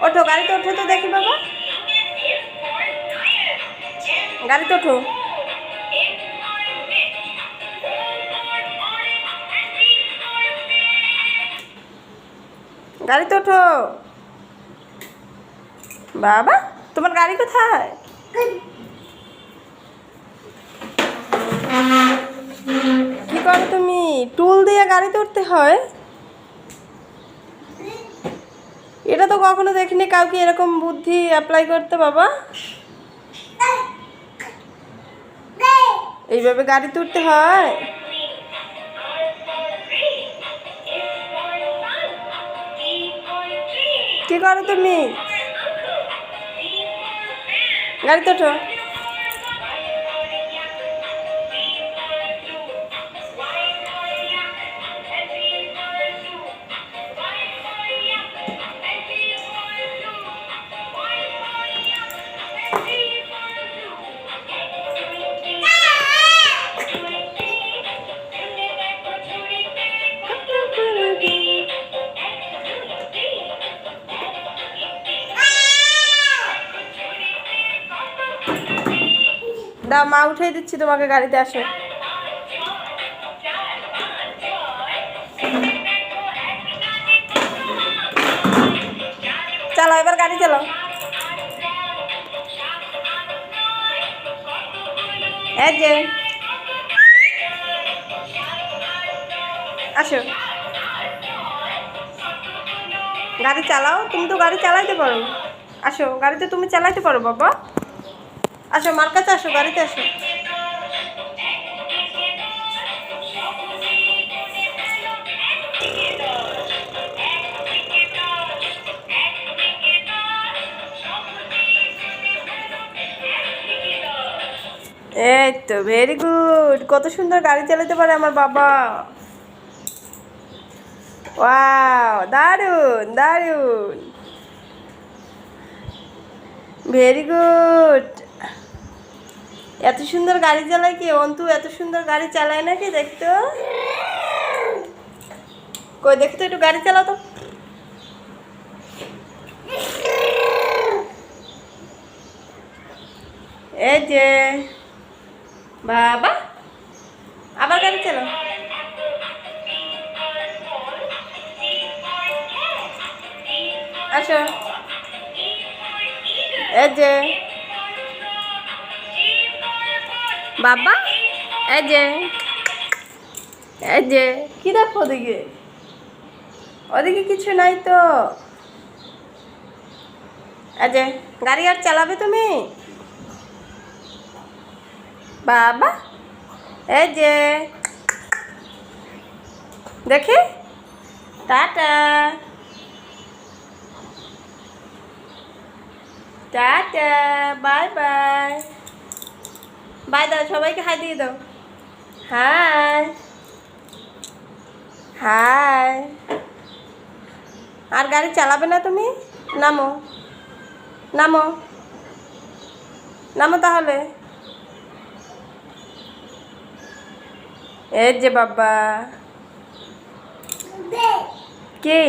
ওঠো, গাড়িতে ওঠো তো দেখি বাবা, গাড়িতে ওঠো, গাড়িতে ওঠো। বাবা, তোমার গাড়ি কোথায়? কি করো তুমি? টুল দিয়ে গাড়িতে উঠতে হয়? এটা তো কখনো দেখিনি কাউকে এরকম বুদ্ধি অ্যাপ্লাই করতে বাবা। এইভাবে গাড়িতে উঠতে হয়? কি করো তুমি? গাড়িতে ওঠো। দাও, মা উঠিয়ে দিচ্ছি তোমাকে, গাড়িতে আসো। চালাও, এবার গাড়ি চালাও। এই যে আসো, গাড়ি চালাও, তুমি তো গাড়ি চালাইতে পারো। আসো, গাড়িতে তুমি চালাইতে পারো বাবা। আসো, মার কাছে আসো, গাড়িতে আসো। এই তো ভেরি গুড, কত সুন্দর গাড়ি চালাতে পারে আমার বাবা। ওয়াও, দারুণ দারুণ, ভেরি গুড। এত সুন্দর গাড়ি চালায় কি অন্তু? এত সুন্দর গাড়ি চালায় নাকি? দেখতো, কই দেখতো, একটু গাড়ি চালাও তো। এই যে বাবা, আবার গাড়ি চালাও। আসো, এই যে বাবা, এই যে, এই যে কি দেখো ওদিকে? ওদিকে কিছু নাই তো। এই যে গাড়ি আর চালাবে তুমি বাবা? এই যে দেখি, tata tata, bye bye. Bye দাও, সবাইকে হাই দিয়ে দাও। High high. আর গাড়ি চালাবে না তুমি? নামো নামো নামো তাহলে। এই যে বাবা, কে?